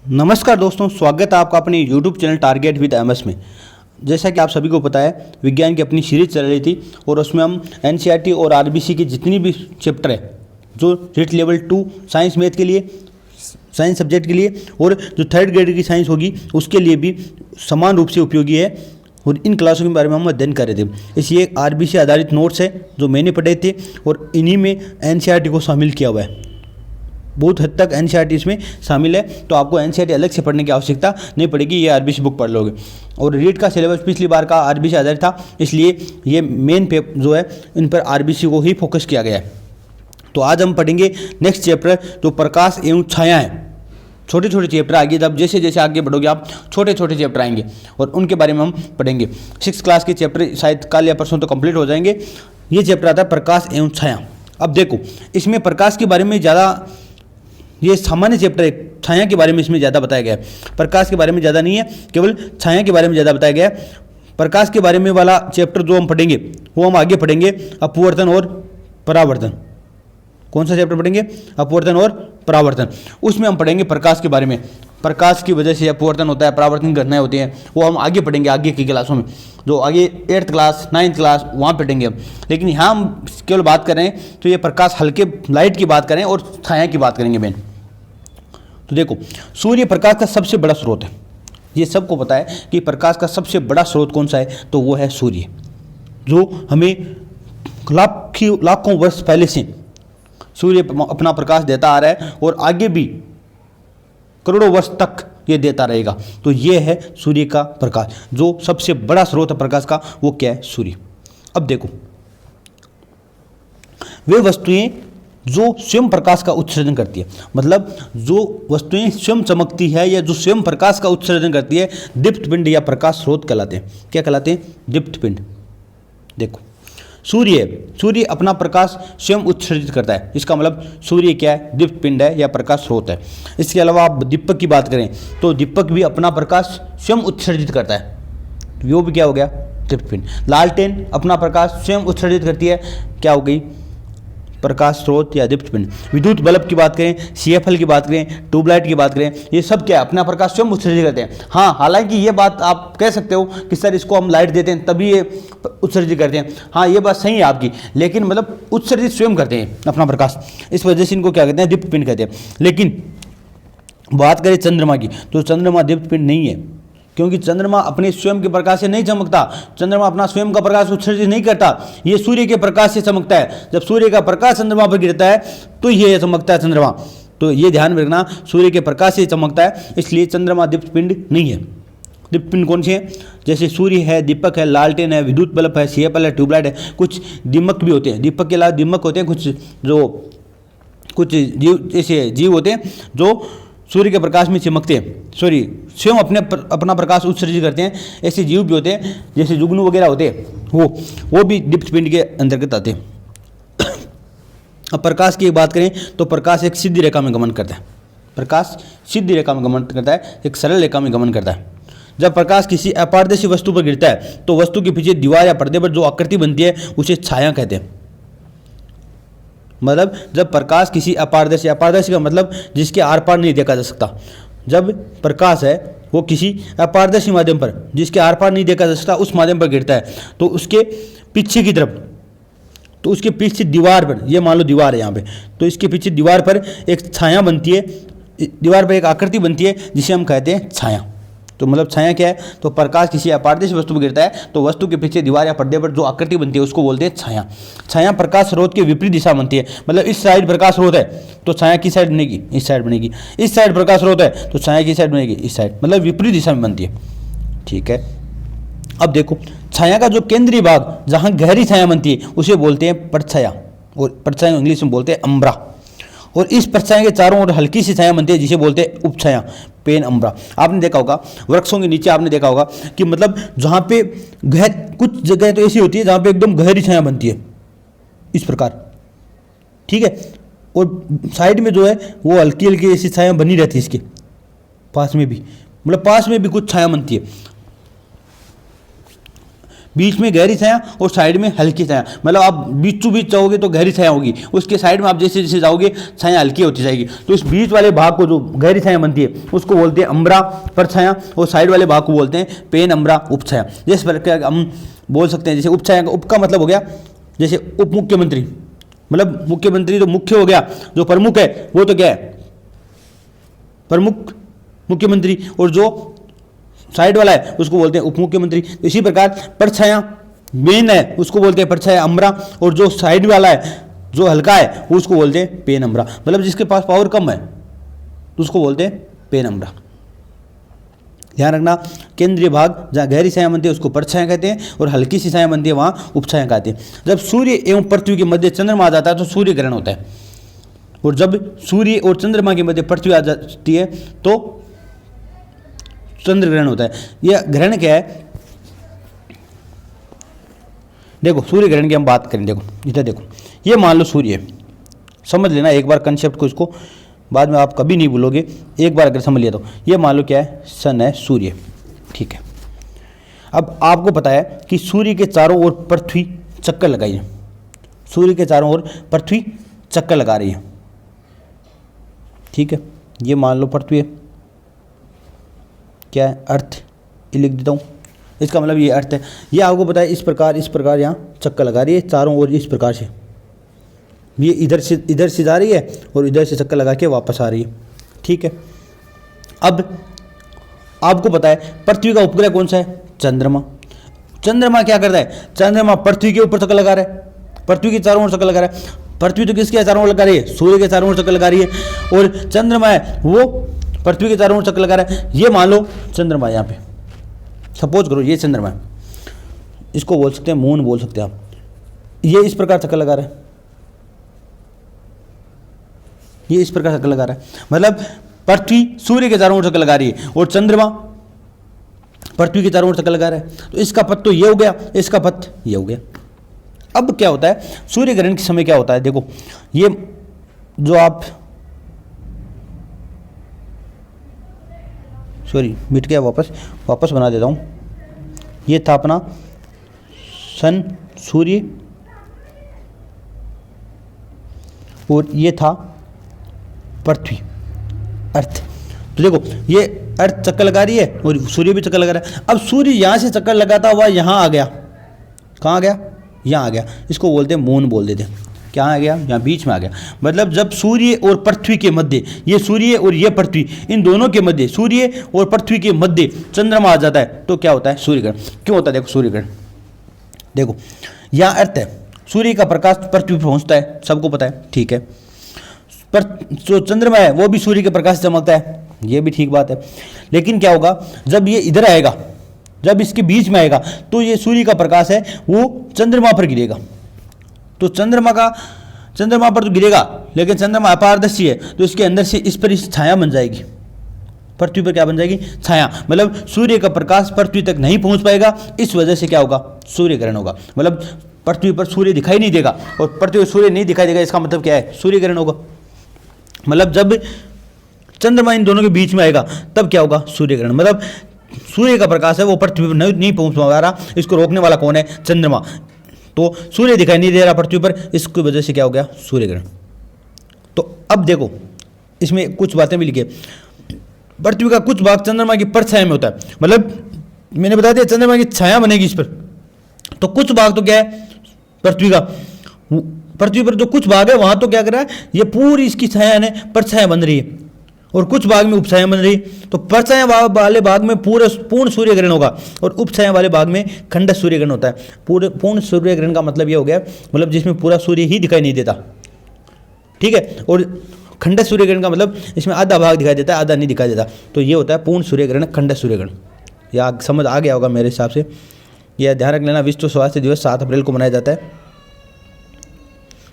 नमस्कार दोस्तों, स्वागत है आपका अपने YouTube channel target with MS में। जैसा कि आप सभी को पता है, विज्ञान की अपनी सीरीज चल रही थी और उसमें हम एनसीईआरटी और आरबीसी की जितनी भी चैप्टर है जो रीट लेवल 2 साइंस मैथ के लिए, साइंस सब्जेक्ट के लिए और जो थर्ड ग्रेड की साइंस होगी उसके लिए भी समान रूप से उपयोगी है और इन क्लासों के बारे में हम अध्ययन कर रहे थे। इसलिए आरबीसी आधारित नोट्स है जो मैंने पढ़े थे और इन्हीं में एनसीईआरटी को शामिल किया हुआ है। बहुत हद तक एनसीईआरटी इसमें शामिल है, तो आपको एनसीईआरटी अलग से पढ़ने की आवश्यकता नहीं पड़ेगी, ये आरबीसी बुक पढ़ लोगे। और रीट का सिलेबस पिछली बार का आरबीसी आधारित था, इसलिए ये मेन पेपर जो है इन पर आरबीसी को ही फोकस किया गया है। तो आज हम पढ़ेंगे नेक्स्ट चैप्टर जो प्रकाश एवं छाया है। छोटे छोटे चैप्टर आगे, जब जैसे जैसे आगे बढ़ोगे आप छोटे छोटे चैप्टर आएंगे और उनके बारे में हम पढ़ेंगे। 6th क्लास के चैप्टर शायद कल या परसों तो कंप्लीट हो जाएंगे। ये चैप्टर आता है प्रकाश एवं छाया। अब देखो, इसमें प्रकाश के बारे में ज़्यादा, ये सामान्य चैप्टर है, छाया के बारे में इसमें ज़्यादा बताया गया है। प्रकाश के बारे में ज़्यादा नहीं है, केवल छाया के बारे में ज़्यादा बताया गया है। प्रकाश के बारे में वाला चैप्टर जो हम पढ़ेंगे वो हम आगे पढ़ेंगे अपवर्तन और परावर्तन। कौन सा चैप्टर पढ़ेंगे? अपवर्तन और परावर्तन। उसमें हम पढ़ेंगे प्रकाश के बारे में, प्रकाश की वजह से अपवर्तन होता है, परावर्तन की घटनाएं होती हैं, वो हम आगे पढ़ेंगे आगे की क्लासों में, जो आगे 8th क्लास 9th क्लास वहाँ पढ़ेंगे हम। लेकिन यहाँ हम केवल बात करें तो ये प्रकाश हल्के लाइट की बात करें और छाया की बात करेंगे मेन। तो देखो, सूर्य प्रकाश का सबसे बड़ा स्रोत है। ये सबको पता है कि प्रकाश का सबसे बड़ा स्रोत कौन सा है, तो वो है सूर्य, जो हमें लाखों वर्ष पहले से सूर्य अपना प्रकाश देता आ रहा है और आगे भी करोड़ों वर्ष तक ये देता रहेगा। तो ये है सूर्य का प्रकाश, जो सबसे बड़ा स्रोत है प्रकाश का, वो क्या है? सूर्य। अब देखो, वे वस्तुएं जो स्वयं प्रकाश का उत्सर्जन करती है, मतलब जो वस्तुएं स्वयं चमकती है या जो स्वयं प्रकाश का उत्सर्जन करती है, दीप्त पिंड या प्रकाश स्रोत कहलाते हैं। क्या कहलाते हैं? दीप्त पिंड। देखो, सूर्य अपना प्रकाश स्वयं उत्सर्जित करता है, इसका मतलब सूर्य क्या है? दीप्त पिंड है या प्रकाश स्रोत है। इसके अलावा आप दीपक की बात करें तो दीपक भी अपना प्रकाश स्वयं उत्सर्जित करता है, वो भी क्या हो गया? दीप्त पिंड। लालटेन अपना प्रकाश स्वयं उत्सर्जित करती है, क्या हो गई? प्रकाश स्रोत या दीप्त पिंड। विद्युत बल्ब की बात करें, सीएफएल की बात करें, ट्यूबलाइट की बात करें, ये सब क्या है? अपना प्रकाश स्वयं उत्सर्जित करते हैं। हाँ, हालांकि ये बात आप कह सकते हो कि सर इसको हम लाइट देते हैं तभी ये उत्सर्जित करते हैं। हाँ, ये बात सही है आपकी, लेकिन मतलब उत्सर्जित स्वयं करते हैं अपना प्रकाश, इस वजह से इनको क्या कहते हैं? दीप्त पिंड कहते हैं। लेकिन बात करें चंद्रमा की, तो चंद्रमा दीप्त पिंड नहीं है, क्योंकि चंद्रमा अपने स्वयं के प्रकाश से नहीं चमकता। चंद्रमा अपना स्वयं का प्रकाश उत्सर्जित नहीं करता, ये सूर्य के प्रकाश से चमकता है। जब सूर्य का प्रकाश चंद्रमा पर गिरता है तो ये चमकता है चंद्रमा। तो ये ध्यान में रखना, सूर्य के प्रकाश से चमकता है, इसलिए चंद्रमा दीप्त पिंड नहीं है। दीप्त पिंड कौन से हैं? जैसे सूर्य है, दीपक है, लालटेन है, विद्युत बल्ब है, सीएफएल है, ट्यूबलाइट है, कुछ दीमक भी होते हैं। दीपक के अलावा दीमक होते हैं कुछ जीव, ऐसे जीव होते हैं जो सूर्य के प्रकाश में चमकते हैं, स्वयं अपना प्रकाश उत्सर्जित करते हैं। ऐसे जीव भी होते हैं जैसे जुगनू वगैरह होते हैं, वो भी दीप्त पिंड के अंतर्गत आते हैं। अब प्रकाश की बात करें तो प्रकाश एक सीधी रेखा में गमन करता है। प्रकाश सीधी रेखा में गमन करता है, एक सरल रेखा में गमन करता है। जब प्रकाश किसी अपारदर्शी वस्तु पर गिरता है तो वस्तु के पीछे दीवार या पर्दे पर जो आकृति बनती है उसे छाया कहते हैं। मतलब जब प्रकाश किसी अपारदर्शी का मतलब जिसके आर पार नहीं देखा जा सकता, जब प्रकाश है वो किसी अपारदर्शी माध्यम पर जिसके आर पार नहीं देखा जा सकता उस माध्यम पर गिरता है तो उसके पीछे की तरफ, तो उसके पीछे दीवार पर, ये मान लो दीवार है यहाँ पे, तो इसके पीछे दीवार पर एक छाया बनती है, दीवार पर एक आकृति बनती है जिसे हम कहते हैं छाया। तो मतलब छाया क्या है? तो प्रकाश किसी अपारदर्शी वस्तु पर गिरता है तो वस्तु के पीछे दीवार या पर्दे पर जो आकृति बनती है उसको बोलते हैं छाया। छाया प्रकाश स्रोत के विपरीत दिशा बनती है, मतलब इस साइड प्रकाश स्रोत है तो छाया की साइड बनेगी, इस साइड बनेगी। इस साइड प्रकाश स्रोत है तो छाया की साइड बनेगी, इस साइड, मतलब विपरीत दिशा में बनती है। ठीक है। अब देखो, छाया का जो केंद्रीय भाग जहाँ गहरी छाया बनती है उसे बोलते हैं परछाया, और परछाया इंग्लिश में बोलते हैं अम्ब्रा। और इस परछाया के चारों ओर हल्की सी छाया बनती है जिसे बोलते हैं उपछाया, पेन अम्ब्रा। आपने देखा होगा वृक्षों के नीचे, आपने देखा होगा कि मतलब जहाँ पे कुछ जगह तो ऐसी होती है जहाँ पे एकदम गहरी छाया बनती है इस प्रकार, ठीक है, और साइड में जो है वो हल्की हल्की ऐसी छाया बनी रहती है, इसके पास में भी, मतलब पास में भी कुछ छाया बनती है। बीच में गहरी छाया और साइड में हल्की छाया, मतलब आप बीचों बीच जाओगे तो गहरी छाया होगी, उसके साइड में आप जैसे जैसे जाओगे छाया हल्की होती जाएगी। तो इस बीच वाले भाग को जो गहरी छाया बनती है उसको बोलते हैं अम्बरा परछाया, और साइड वाले भाग को बोलते हैं पेन अम्बरा उपछाया। जिस प्रकार हम बोल सकते हैं, जैसे उपछाया का उप का मतलब हो गया जैसे उप मुख्यमंत्री, मतलब मुख्यमंत्री तो मुख्य हो गया, जो प्रमुख है वो तो क्या है प्रमुख मुख्यमंत्री, और जो साइड वाला है उसको बोलते हैं उप मुख्यमंत्री। इसी प्रकार परछाया मेन है उसको बोलते हैं परछाया अम्बरा, और जो साइड वाला है जो हल्का है उसको बोलते हैं पेन अम्बरा, मतलब जिसके पास पावर कम है तो उसको बोलते हैं पेन अम्बरा। ध्यान रखना, केंद्रीय भाग जहाँ गहरी छाया बनती है उसको परछाया कहते हैं, और हल्की सी छाया बनती है वहाँ उपछाया कहते हैं। जब सूर्य एवं पृथ्वी के मध्य चंद्रमा आ जाता है तो सूर्य ग्रहण होता है, और जब सूर्य और चंद्रमा के मध्य पृथ्वी आ जाती है तो चंद्र ग्रहण होता है। यह ग्रहण क्या है, देखो सूर्य ग्रहण की हम बात करें, देखो इधर देखो, ये मान लो सूर्य है, समझ लेना एक बार कंसेप्ट को, इसको बाद में आप कभी नहीं भूलोगे, एक बार अगर समझ लिया तो। ये मान लो क्या है, सन है, सूर्य, ठीक है। अब आपको पता है कि सूर्य के चारों ओर पृथ्वी चक्कर लगाई है, सूर्य के चारों ओर पृथ्वी चक्कर लगा रही है, ठीक है। ये मान लो पृथ्वी है, क्या है, अर्थ, ये लिख देता हूँ, इसका मतलब ये अर्थ है। ये आपको पता है इस प्रकार यहाँ चक्कर लगा रही है चारों ओर, इस प्रकार से ये इधर से जा रही है और इधर से चक्कर लगा के वापस आ रही है, ठीक है। अब आपको पता है पृथ्वी का उपग्रह कौन सा है, चंद्रमा। चंद्रमा क्या करता है, चंद्रमा पृथ्वी के ऊपर चक्कर लगा रहा है, पृथ्वी के चारों ओर चक्कर लगा रहा है। पृथ्वी तो किसके चारों ओर लगा रही है, सूर्य के चारों ओर चक्कर लगा रही है, और चंद्रमा है वो पृथ्वी के चारों ओर चक्कर लगा रहा है। ये मान लो चंद्रमा, यहाँ पे सपोज करो ये चंद्रमा है, इसको बोल सकते हैं मून बोल सकते हैं आप। ये इस प्रकार चक्कर लगा रहा है, ये इस प्रकार चक्कर लगा रहा है, मतलब पृथ्वी सूर्य के चारों ओर चक्कर लगा रही है और चंद्रमा पृथ्वी के चारों ओर चक्कर लगा रहा है। तो इसका पथ तो ये हो गया, इसका पथ ये हो गया। अब क्या होता है, सूर्य ग्रहण के समय क्या होता है, देखो ये जो आप, सॉरी मिट गया, वापस बना देता हूँ। ये था अपना सन, सूर्य, और ये था पृथ्वी, अर्थ। तो देखो ये अर्थ चक्कर लगा रही है और सूर्य भी चक्कर लगा रहा है। अब सूर्य यहाँ से चक्कर लगाता हुआ यहाँ आ गया, कहाँ आ गया, यहाँ आ गया, इसको बोलते हैं मून बोल देते हैं। क्या आ गया, यहाँ बीच में आ गया। मतलब जब सूर्य और पृथ्वी के मध्य, ये सूर्य और ये पृथ्वी, इन दोनों के मध्य, सूर्य और पृथ्वी के मध्य चंद्रमा आ जाता है तो क्या होता है, सूर्य ग्रहण। क्यों होता है, देखो सूर्य ग्रहण, देखो यहाँ अर्थ है, सूर्य का प्रकाश पृथ्वी पर पहुँचता है, सबको पता है, ठीक है। पर जो चंद्रमा है वो भी सूर्य के प्रकाश से चमकता है, ये भी ठीक बात है। लेकिन क्या होगा, जब ये इधर आएगा, जब इसके बीच में आएगा तो ये सूर्य का प्रकाश है वो चंद्रमा पर गिरेगा। तो चंद्रमा पर तो गिरेगा, लेकिन चंद्रमा अपारदर्शी है तो इसके अंदर से इस पर इस छाया बन जाएगी, पृथ्वी पर क्या बन जाएगी, छाया। मतलब सूर्य का प्रकाश पृथ्वी तक नहीं पहुंच पाएगा, इस वजह से क्या होगा, सूर्य ग्रहण होगा। मतलब पृथ्वी पर सूर्य दिखाई नहीं देगा, और पृथ्वी पर सूर्य नहीं दिखाई देगा, इसका मतलब क्या है, सूर्य ग्रहण होगा। मतलब जब चंद्रमा इन दोनों के बीच में आएगा तब क्या होगा, सूर्य ग्रहण। मतलब सूर्य का प्रकाश है वो पृथ्वी पर नहीं पहुंच पा रहा, इसको रोकने वाला कौन है, चंद्रमा। तो सूर्य दिखाई नहीं दे रहा पृथ्वी पर, इसकी वजह से क्या हो गया, सूर्य ग्रहण। तो अब देखो इसमें कुछ बातें भी लिखी है, पृथ्वी का कुछ भाग चंद्रमा की परछाया में होता है। मतलब मैंने बता दिया चंद्रमा की छाया बनेगी इस पर, तो कुछ भाग तो क्या है पृथ्वी का, पृथ्वी पर जो कुछ भाग है वहां तो क्या कर रहा है, ये पूरी इसकी छाया ने परछाया बन रही है, और कुछ भाग में उपछाया बन रही। तो परछाया वाले भाग में पूर्ण सूर्य ग्रहण होगा, और उपछाया वाले भाग में खंडक सूर्य ग्रहण होता है। पूर्ण सूर्य ग्रहण का मतलब ये हो गया, मतलब जिसमें पूरा सूर्य ही दिखाई नहीं देता, ठीक है। और खंडक सूर्य ग्रहण का मतलब इसमें आधा भाग दिखाई देता है, आधा नहीं दिखाई देता। तो ये होता है पूर्ण सूर्य ग्रहण, खंडक सूर्य ग्रहण। या समझ आ गया होगा मेरे हिसाब से। यह ध्यान रख लेना, विश्व स्वास्थ्य दिवस 7 अप्रैल को मनाया जाता है।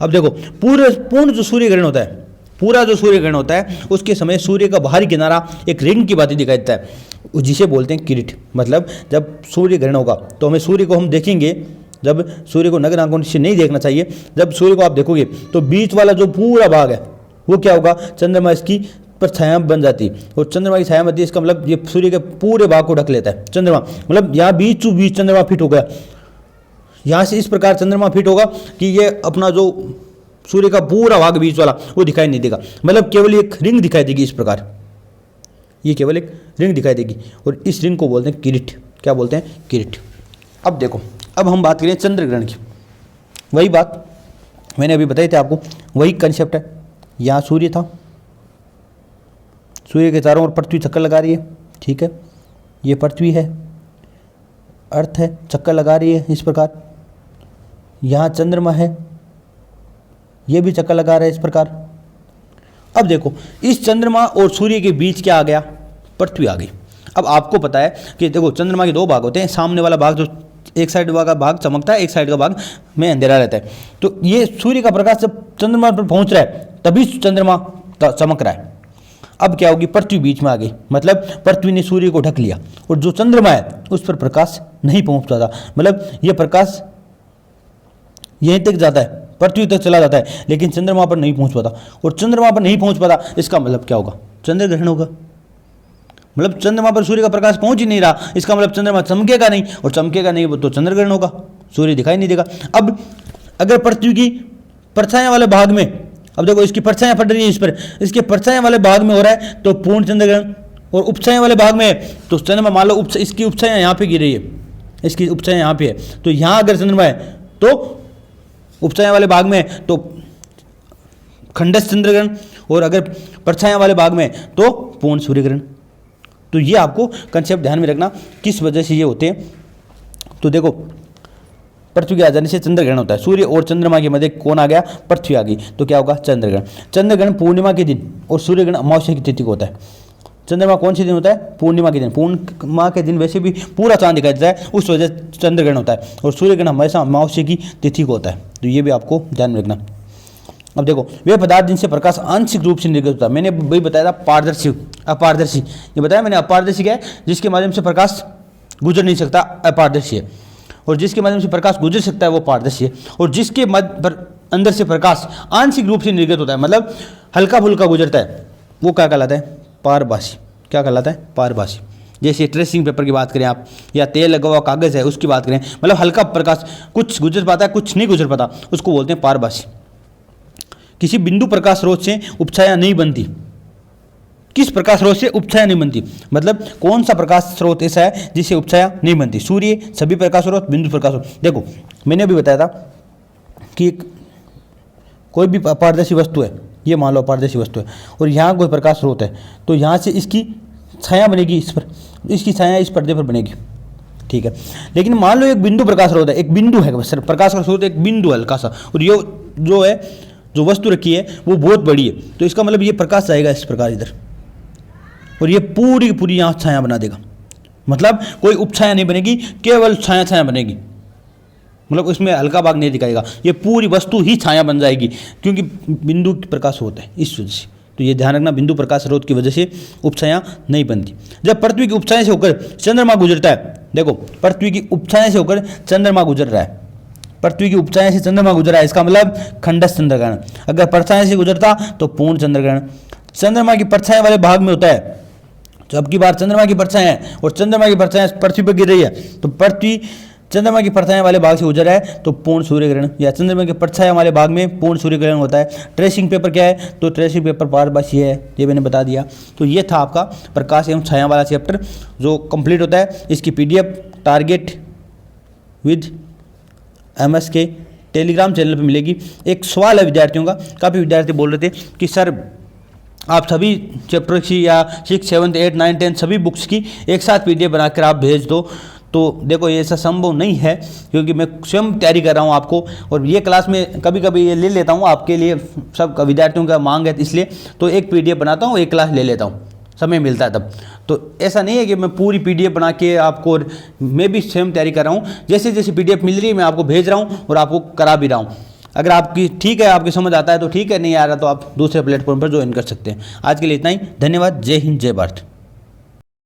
अब देखो पूर्ण जो सूर्य ग्रहण होता है, पूरा जो सूर्य ग्रहण होता है उसके समय सूर्य का बाहरी किनारा एक रिंग की बात दिखाई देता है, जिसे बोलते हैं किरीट। मतलब जब सूर्य ग्रहण होगा तो हमें सूर्य को हम देखेंगे, जब सूर्य को नग्न आंखों से नहीं देखना चाहिए, जब सूर्य को आप देखोगे तो बीच वाला जो पूरा भाग है वो क्या होगा, चंद्रमा इसकी पर छाया बन जाती है, और चंद्रमा की छाया बनती है, इसका मतलब ये सूर्य के पूरे भाग को ढक लेता है चंद्रमा। मतलब यहाँ बीचों बीच चंद्रमा फिट हो गया, यहाँ से इस प्रकार चंद्रमा फिट होगा कि ये अपना जो सूर्य का पूरा भाग बीच वाला वो दिखाई नहीं देगा, मतलब केवल एक रिंग दिखाई देगी इस प्रकार, ये केवल एक रिंग दिखाई देगी और इस रिंग को बोलते हैं किरीट। क्या बोलते हैं? किरीट। अब देखो, अब हम बात करें चंद्र ग्रहण की। वही बात मैंने अभी बताई थी आपको, वही कंसेप्ट है। यहाँ सूर्य था, सूर्य के चारों ओर पृथ्वी चक्कर लगा रही है, ठीक है, ये पृथ्वी है, अर्थ है, चक्कर लगा रही है इस प्रकार। यहाँ चंद्रमा है, ये भी चक्कर लगा रहा है इस प्रकार। अब देखो, इस चंद्रमा और सूर्य के बीच क्या आ गया? पृथ्वी आ गई। अब आपको पता है कि देखो चंद्रमा के दो भाग होते हैं, सामने वाला भाग जो एक साइड का भाग चमकता है, एक साइड का भाग में अंधेरा रहता है। तो ये सूर्य का प्रकाश जब चंद्रमा पर पहुंच रहा है तभी चंद्रमा चमक रहा है। अब क्या होगी? पृथ्वी बीच में आ गई, मतलब पृथ्वी ने सूर्य को ढक लिया और जो चंद्रमा है उस पर प्रकाश नहीं पहुंच पाता, मतलब ये प्रकाश यहीं तक जाता है, पृथ्वी तक चला जाता है, लेकिन चंद्रमा पर नहीं पहुंच पाता। और चंद्रमा पर नहीं पहुंच पाता, इसका मतलब क्या होगा? चंद्र ग्रहण होगा। मतलब चंद्रमा पर सूर्य का प्रकाश पहुंच ही नहीं रहा, इसका मतलब चंद्रमा चमकेगा नहीं, और चमकेगा नहीं तो चंद्र ग्रहण होगा, सूर्य दिखाई नहीं देगा। अब अगर पृथ्वी की परछाइयां वाले भाग में, अब देखो इसकी परछाइयां पड़ रही है इस पर, इसके परछाइयां वाले भाग में हो रहा है तो पूर्ण चंद्र ग्रहण, और उपछाया वाले भाग में तो चंद्रमा, मान लो इसकी उपछाया यहाँ पे गिर रही है, इसकी उपछाया यहाँ पे है, तो यहाँ अगर चंद्रमा है तो उपछाया वाले भाग में तो खंडस्थ चंद्र ग्रहण, और अगर परछाया वाले भाग में तो पूर्ण सूर्य ग्रहण। तो ये आपको कंसेप्ट ध्यान में रखना, किस वजह से ये होते हैं। तो देखो, पृथ्वी के आ जाने से चंद्र ग्रहण होता है, सूर्य और चंद्रमा के मध्य कौन आ गया? पृथ्वी आ गई, तो क्या होगा? चंद्र ग्रहण। चंद्र ग्रहण पूर्णिमा के दिन और सूर्य ग्रहण अमावस्या की तिथि को होता है। चंद्रमा कौन से दिन होता है? पूर्णिमा के दिन। पूर्णिमा के दिन वैसे भी पूरा चांद दिखाई देता है, उस वजह से चंद्र ग्रहण होता है, और सूर्य ग्रहण हमेशा अमावस्या की तिथि को होता है। तो ये भी आपको ध्यान में रखना। अब देखो, वे पदार्थ जिनसे प्रकाश आंशिक रूप से निर्गत होता है, मैंने वही बताया था, पारदर्शी, अपारदर्शी, ये बताया मैंने। अपारदर्शी क्या है? जिसके माध्यम से प्रकाश गुजर नहीं सकता, अपारदर्शी है, और जिसके माध्यम से प्रकाश गुजर सकता है वो पारदर्शी है, और जिसके अंदर से प्रकाश आंशिक रूप से निर्गत होता है, मतलब हल्का फुल्का गुजरता है, वो क्या कहलाता है? पारभासी। क्या कहलाता है? पारभासी। जैसे ट्रेसिंग पेपर की बात करें आप, या तेल लगा हुआ कागज़ है उसकी बात करें, मतलब हल्का प्रकाश, कुछ गुजर पाता है कुछ नहीं गुजर पाता, उसको बोलते हैं पारभासी। किसी बिंदु प्रकाश स्रोत से उपछाया नहीं बनती। किस प्रकाश स्रोत से उपछाया नहीं बनती? मतलब कौन सा प्रकाश स्रोत ऐसा है जिससे उपछाया नहीं बनती? सूर्य, सभी प्रकाश स्रोत, बिंदु प्रकाश स्रोत। देखो, मैंने अभी बताया था कि कोई भी अपारदर्शी वस्तु है, ये मान लो अपारदर्शी वस्तु है, और यहाँ कोई प्रकाश स्रोत है, तो यहाँ से इसकी छाया बनेगी इस पर, इसकी छाया इस पर्दे पर बनेगी, ठीक है। लेकिन मान लो एक बिंदु प्रकाश स्रोत है, एक बिंदु है सर, प्रकाश का स्रोत एक बिंदु हल्का सा, और ये जो है, जो वस्तु रखी है वो बहुत बड़ी है, तो इसका मतलब ये प्रकाश जाएगा इस प्रकार इधर, और ये पूरी की पूरी यहाँ छाया बना देगा। मतलब कोई उपछाया नहीं बनेगी, केवल छाया छाया बनेगी, मतलब उसमें हल्का भाग नहीं दिखाएगा, ये पूरी वस्तु ही छाया बन जाएगी, क्योंकि बिंदु प्रकाश स्रोत है इस वजह से। तो ये ध्यान रखना, बिंदु प्रकाश स्रोत की वजह से उपछाया नहीं बनती। जब पृथ्वी की उपछाया से होकर चंद्रमा गुजरता है, देखो पृथ्वी की उपछाया से होकर चंद्रमा गुजर रहा है, पृथ्वी की उपछाया से चंद्रमा गुजर रहा है, इसका मतलब खंडस्थ चंद्र ग्रहण। अगर परछाया से गुजरता तो पूर्ण चंद्र ग्रहण। चंद्रमा की परछाया वाले भाग में होता है, तो अब की बार चंद्रमा की परछाया है और चंद्रमा की परछाया पृथ्वी पर गिर रही है, तो पृथ्वी चंद्रमा की परछाया वाले भाग से गुजर रहा है तो पूर्ण सूर्य ग्रहण, या चंद्रमा की परछाया वाले भाग में पूर्ण सूर्य ग्रहण होता है। ट्रेसिंग पेपर क्या है? तो ट्रेसिंग पेपर पारभासी है, ये मैंने बता दिया। तो ये था आपका प्रकाश एवं छाया वाला चैप्टर जो कंप्लीट होता है। इसकी PDF टारगेट विद MS के टेलीग्राम चैनल पर मिलेगी। एक सवाल है विद्यार्थियों का, काफ़ी विद्यार्थी बोल रहे थे कि सर आप सभी चैप्टर की या 6, 7, 8, 9, 10 सभी बुक्स की एक साथ PDF बनाकर आप भेज दो। तो देखो ये ऐसा संभव नहीं है, क्योंकि मैं स्वयं तैयारी कर रहा हूँ आपको, और ये क्लास में कभी कभी ये ले लेता हूँ आपके लिए, सब विद्यार्थियों का मांग है इसलिए, तो एक PDF बनाता हूँ, एक क्लास ले लेता हूँ, समय मिलता है तब। तो ऐसा नहीं है कि मैं पूरी PDF बना के आपको, मैं भी स्वयं तैयारी कर रहा हूँ, जैसे जैसे PDF मिल रही है मैं आपको भेज रहा हूँ और आपको करा भी रहा हूँ। अगर आपकी ठीक है, आपकी समझ आता है तो ठीक है, नहीं आ रहा तो आप दूसरे प्लेटफॉर्म पर ज्वाइन कर सकते हैं। आज के लिए इतना ही, धन्यवाद। जय हिंद, जय भारत।